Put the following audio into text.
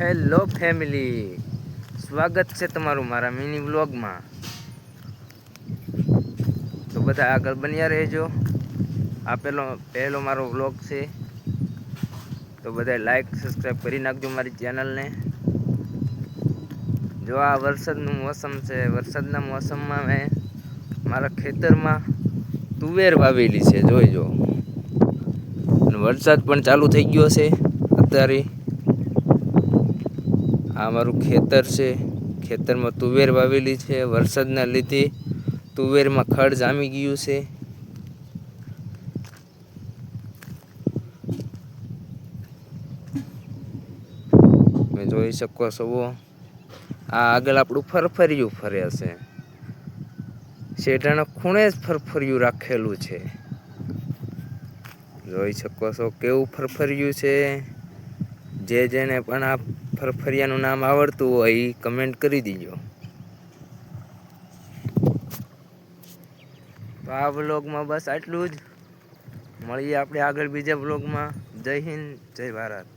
Hello family, સ્વાગત છે તમારું મારા મિની વ્લોગમાં। તો બધા આગળ બન્યા રહેજો। આ પહેલો મારો વ્લોગ છે, તો બધા લાઈક સબસ્ક્રાઈબ કરી નાખજો મારી ચેનલને। જો આ વરસાદનું મોસમ છે, વરસાદના મોસમમાં મેં મારા ખેતરમાં તુવેર વાવેલી છે, જોઈજો। અને વરસાદ પણ ચાલુ થઈ ગયો છે અત્યારે। આ મારું ખેતર છે, ખેતરમાં તુવેર વાવેલી છે। વરસાદના લીધે તુવેરમાં ખડ જામી ગયું છે। તમે જોઈ શકો છો, આ આગળ આપણું ફરફરિયું ફરે છે, શેઢાના ખૂણે જ ફરફરિયું રાખેલું છે। જોઈ શકો છો કેવું ફરફરિયું છે। જેને પણ આ ફરફરિયાનું નામ આવડતું હોય એ કમેન્ટ કરી દીજો। તો આ વ્લોગમાં બસ આટલું જ, મળીએ આપણે આગળ બીજા વ્લોગમાં। જય હિન્દ, જય ભારત।